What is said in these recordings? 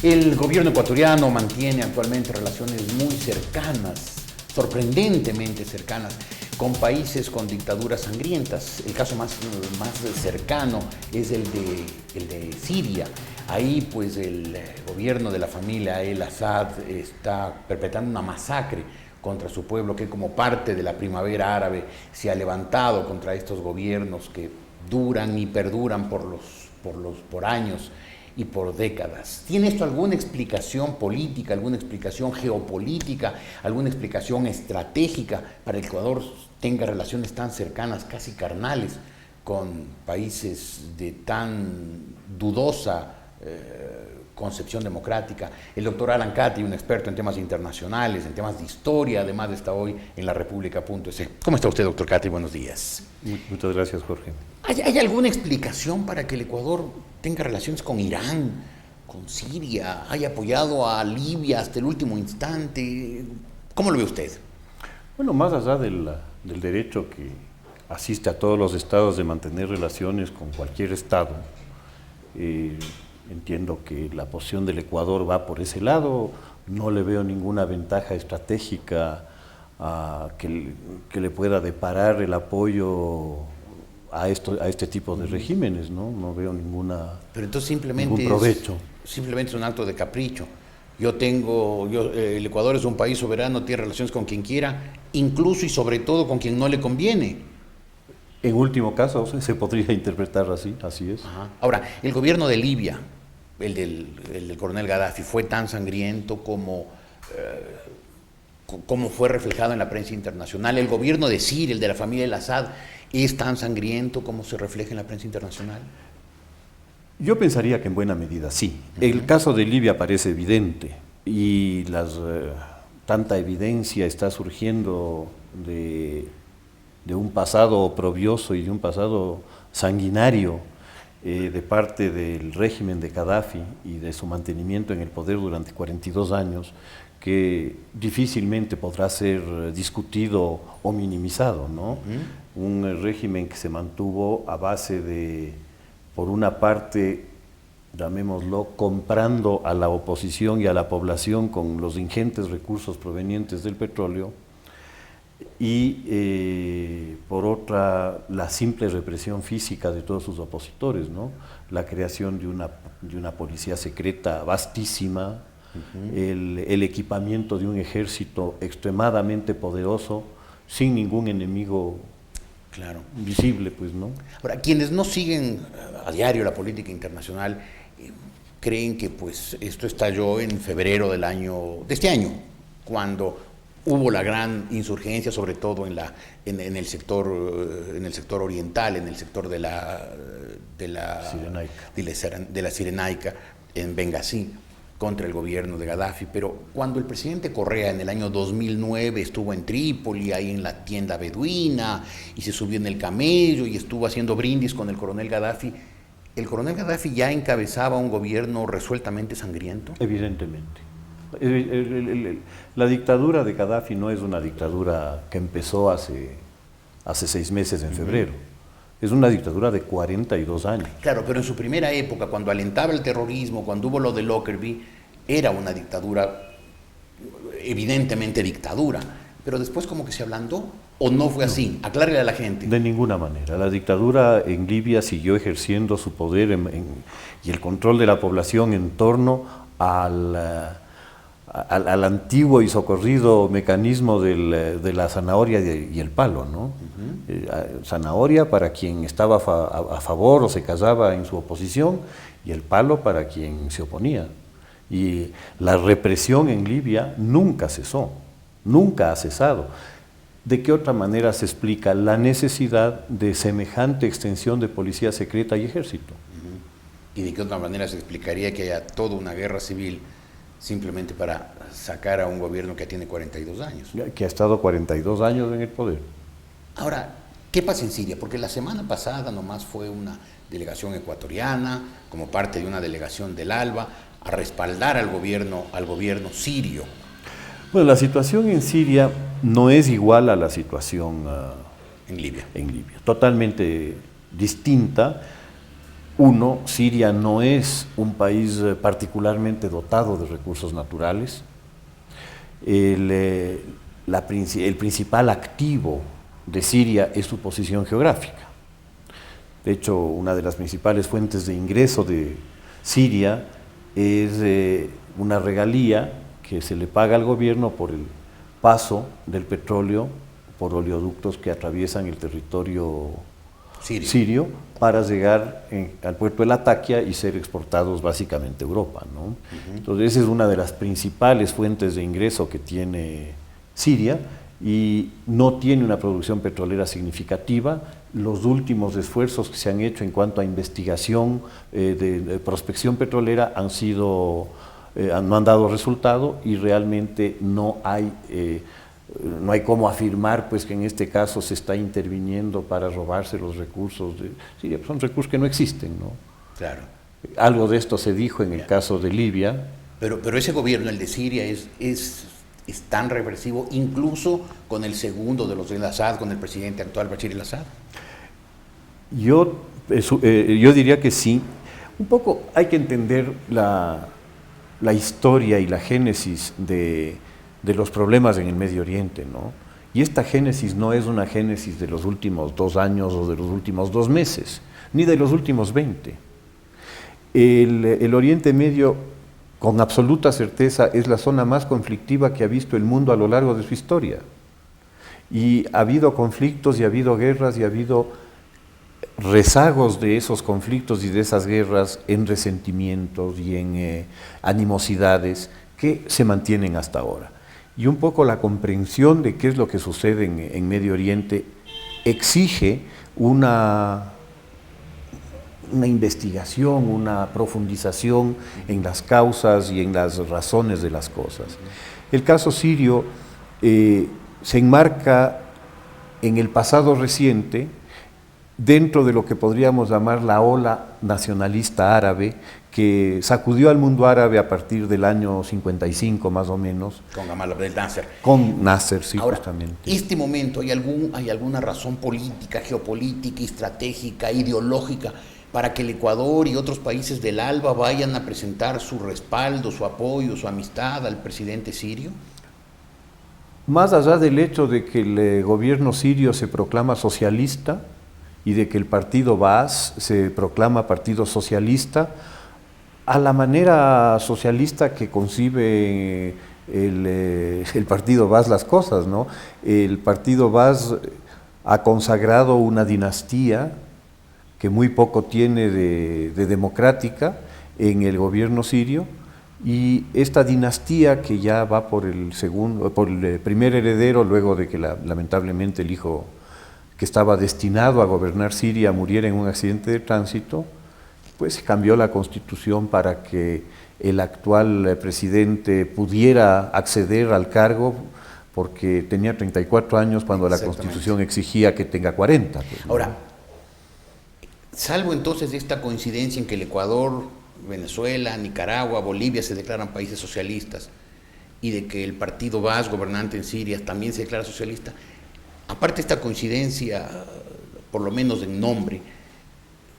El gobierno ecuatoriano mantiene actualmente relaciones muy cercanas, sorprendentemente cercanas, con países con dictaduras sangrientas. El caso más cercano es el de Siria. Ahí pues el gobierno de la familia El Assad está perpetrando una masacre contra su pueblo, que como parte de la primavera árabe se ha levantado contra estos gobiernos que duran y perduran por años y por décadas. ¿Tiene esto alguna explicación política, alguna explicación geopolítica, alguna explicación estratégica para que Ecuador tenga relaciones tan cercanas, casi carnales, con países de tan dudosa concepción democrática? El doctor Alan Catty, un experto en temas internacionales, en temas de historia, además está hoy en la República.es. ¿Cómo está usted, doctor Catty? Buenos días. Muchas gracias, Jorge. ¿Hay alguna explicación para que el Ecuador tenga relaciones con Irán, con Siria, haya apoyado a Libia hasta el último instante? ¿Cómo lo ve usted? Bueno, más allá del derecho que asiste a todos los estados de mantener relaciones con cualquier estado, entiendo que la posición del Ecuador va por ese lado. No le veo ninguna ventaja estratégica que le pueda deparar el apoyo a este tipo de regímenes, ¿no? No veo Pero entonces simplemente ningún provecho. Simplemente es un acto de capricho. El Ecuador es un país soberano, tiene relaciones con quien quiera, incluso y sobre todo con quien no le conviene. En último caso, se podría interpretar así es. Ajá. Ahora, el gobierno de Libia, el del coronel Gaddafi, fue tan sangriento como fue reflejado en la prensa internacional. El gobierno de Siria, el de la familia El Assad, es tan sangriento como se refleja en la prensa internacional. Yo pensaría que en buena medida sí. El caso de Libia parece evidente y tanta evidencia está surgiendo de un pasado oprobioso y de un pasado sanguinario de parte del régimen de Gaddafi y de su mantenimiento en el poder durante 42 años, que difícilmente podrá ser discutido o minimizado, ¿no? Un régimen que se mantuvo a base de, por una parte, llamémoslo, comprando a la oposición y a la población con los ingentes recursos provenientes del petróleo, y por otra, la simple represión física de todos sus opositores, ¿no? La creación de una policía secreta vastísima, el equipamiento de un ejército extremadamente poderoso, sin ningún enemigo visible, pues, ¿no? Ahora, quienes no siguen a diario la política internacional creen que pues esto estalló en febrero de este año, cuando hubo la gran insurgencia, sobre todo en el sector oriental, en el sector de la Cirenaica, en Benghazi, contra el gobierno de Gaddafi. Pero cuando el presidente Correa en el año 2009 estuvo en Trípoli, ahí en la tienda beduina, y se subió en el camello y estuvo haciendo brindis con el coronel Gaddafi, ¿el coronel Gaddafi ya encabezaba un gobierno resueltamente sangriento? Evidentemente. La dictadura de Gaddafi no es una dictadura que empezó hace 6 meses, en febrero. Es una dictadura de 42 años. Claro, pero en su primera época, cuando alentaba el terrorismo, cuando hubo lo de Lockerbie, era una dictadura, evidentemente dictadura. Pero después como que se ablandó, ¿o no fue así? Aclárele a la gente. De ninguna manera. La dictadura en Libia siguió ejerciendo su poder y el control de la población en torno al antiguo y socorrido mecanismo de la zanahoria y el palo, ¿no? Zanahoria para quien estaba a favor o se casaba en su oposición, y el palo para quien se oponía. Y la represión en Libia nunca cesó, nunca ha cesado. ¿De qué otra manera se explica la necesidad de semejante extensión de policía secreta y ejército? ¿Y de qué otra manera se explicaría que haya toda una guerra civil simplemente para sacar a un gobierno que tiene 42 años? Que ha estado 42 años en el poder. Ahora, ¿qué pasa en Siria? Porque la semana pasada nomás fue una delegación ecuatoriana, como parte de una delegación del ALBA, a respaldar al gobierno sirio. Bueno, la situación en Siria no es igual a la situación en Libia. Totalmente distinta. Uno, Siria no es un país particularmente dotado de recursos naturales. El principal activo de Siria es su posición geográfica. De hecho, una de las principales fuentes de ingreso de Siria es una regalía que se le paga al gobierno por el paso del petróleo por oleoductos que atraviesan el territorio sirio para llegar al puerto de Latakia y ser exportados básicamente a Europa, ¿no? Entonces esa es una de las principales fuentes de ingreso que tiene Siria y no tiene una producción petrolera significativa. Los últimos esfuerzos que se han hecho en cuanto a investigación de prospección petrolera no han dado resultado y realmente no hay cómo afirmar pues, que en este caso se está interviniendo para robarse los recursos de Siria. Son recursos que no existen, ¿no? Claro. Algo de esto se dijo en el caso de Libia. Pero ese gobierno, el de Siria, es tan represivo, incluso con el segundo de los al-Assad, con el presidente actual, Bashar al-Assad. Yo diría que sí. Un poco hay que entender la historia y la génesis de los problemas en el Medio Oriente, ¿no? Y esta génesis no es una génesis de los últimos 2 años o de los últimos 2 meses, ni de los últimos 20. El Oriente Medio, con absoluta certeza, es la zona más conflictiva que ha visto el mundo a lo largo de su historia. Y ha habido conflictos y ha habido guerras y ha habido rezagos de esos conflictos y de esas guerras en resentimientos y en animosidades que se mantienen hasta ahora. Y un poco la comprensión de qué es lo que sucede en Medio Oriente exige una investigación, una profundización en las causas y en las razones de las cosas. El caso sirio se enmarca en el pasado reciente dentro de lo que podríamos llamar la ola nacionalista árabe que sacudió al mundo árabe a partir del año 55 más o menos. Con Gamal Abdel Nasser. Con Nasser, sí, ahora, justamente. ¿Este momento hay alguna razón política, geopolítica, estratégica, ideológica para que el Ecuador y otros países del ALBA vayan a presentar su respaldo, su apoyo, su amistad al presidente sirio? Más allá del hecho de que el gobierno sirio se proclama socialista y de que el partido Baas se proclama partido socialista, a la manera socialista que concibe el partido Baas las cosas, ¿no? El partido Baas ha consagrado una dinastía que muy poco tiene de democrática en el gobierno sirio, y esta dinastía que ya va por el primer heredero, luego de que lamentablemente el hijo que estaba destinado a gobernar Siria muriera en un accidente de tránsito, pues se cambió la constitución para que el actual presidente pudiera acceder al cargo, porque tenía 34 años cuando la constitución exigía que tenga 40. Pues, ¿no? Ahora, salvo entonces de esta coincidencia en que el Ecuador, Venezuela, Nicaragua, Bolivia se declaran países socialistas y de que el partido Baas, gobernante en Siria, también se declara socialista, aparte de esta coincidencia, por lo menos en nombre,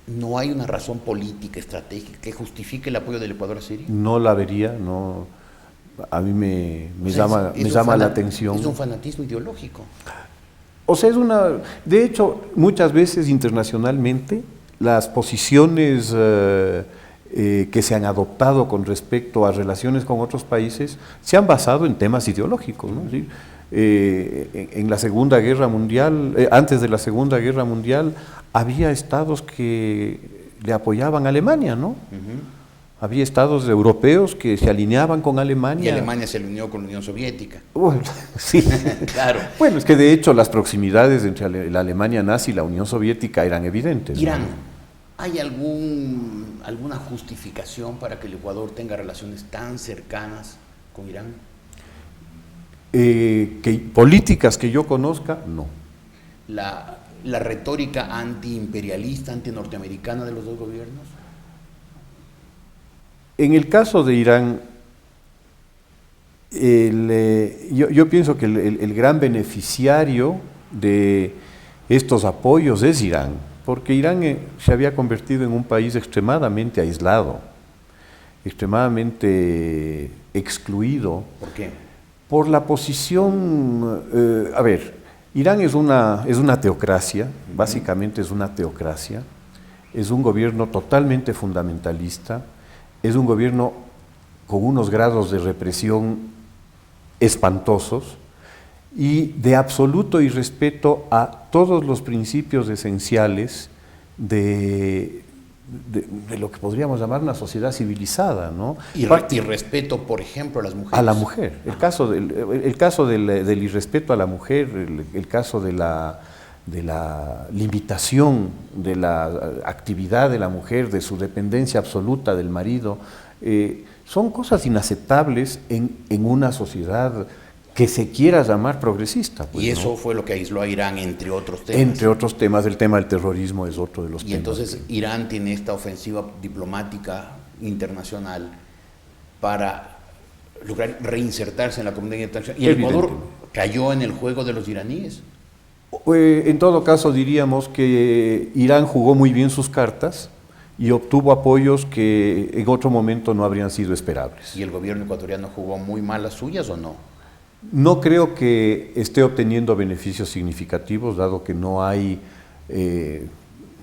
¿no hay una razón política, estratégica que justifique el apoyo del Ecuador a Siria? No la vería, no. A mí me llama la atención. Es un fanatismo ideológico. O sea, de hecho, muchas veces internacionalmente las posiciones que se han adoptado con respecto a relaciones con otros países se han basado en temas ideológicos, ¿no? ¿Sí? En la Segunda Guerra Mundial, antes de la Segunda Guerra Mundial, había estados que le apoyaban a Alemania, ¿no? Había estados europeos que se alineaban con Alemania. Y Alemania se alineó con la Unión Soviética. Bueno, sí. Claro. Bueno, es que de hecho las proximidades entre la Alemania nazi y la Unión Soviética eran evidentes. Irán, ¿no? ¿hay alguna justificación para que el Ecuador tenga relaciones tan cercanas con Irán? Políticas que yo conozca, no. La retórica antiimperialista, antinorteamericana de los dos gobiernos. En el caso de Irán, yo pienso que el gran beneficiario de estos apoyos es Irán, porque Irán se había convertido en un país extremadamente aislado, extremadamente excluido. ¿Por qué? Por la posición, a ver, Irán es una teocracia, básicamente es una teocracia, es un gobierno totalmente fundamentalista, es un gobierno con unos grados de represión espantosos y de absoluto irrespeto a todos los principios esenciales de lo que podríamos llamar una sociedad civilizada, ¿no? Y respeto, por ejemplo, a las mujeres. A la mujer. El caso del irrespeto a la mujer, el caso de la limitación de la actividad de la mujer, de su dependencia absoluta del marido, son cosas inaceptables en una sociedad que se quiera llamar progresista. Pues, y eso, ¿no?, fue lo que aisló a Irán, entre otros temas. Entre otros temas, el tema del terrorismo es otro de los temas. Y entonces Irán tiene esta ofensiva diplomática internacional para lograr reinsertarse en la comunidad internacional. Y el Ecuador cayó en el juego de los iraníes. En todo caso diríamos que Irán jugó muy bien sus cartas y obtuvo apoyos que en otro momento no habrían sido esperables. ¿Y el gobierno ecuatoriano jugó muy mal las suyas o no? No creo que esté obteniendo beneficios significativos, dado que no hay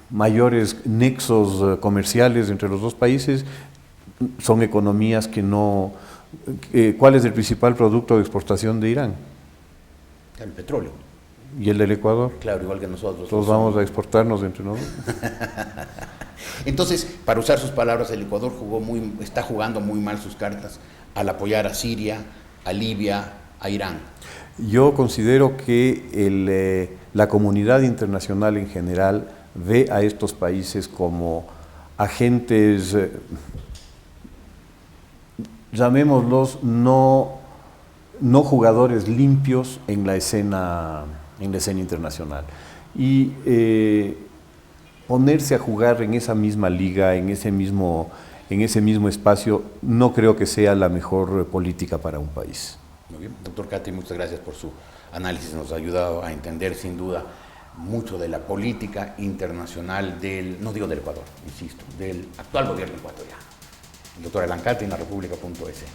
mayores nexos comerciales entre los dos países. Son economías que no... ¿Cuál es el principal producto de exportación de Irán? El petróleo. ¿Y el del Ecuador? Claro, igual que nosotros. Todos vamos a exportarnos entre nosotros. Entonces, para usar sus palabras, el Ecuador está jugando muy mal sus cartas al apoyar a Siria, a Libia, a Irán. Yo considero que la comunidad internacional en general ve a estos países como agentes, llamémoslos, no jugadores limpios en la escena internacional. Y ponerse a jugar en esa misma liga, en ese mismo espacio, no creo que sea la mejor política para un país. Muy bien, doctor Catri, muchas gracias por su análisis. Nos ha ayudado a entender sin duda mucho de la política internacional no digo del Ecuador, insisto, del actual gobierno ecuatoriano. El doctor Alan Catri en la República.es.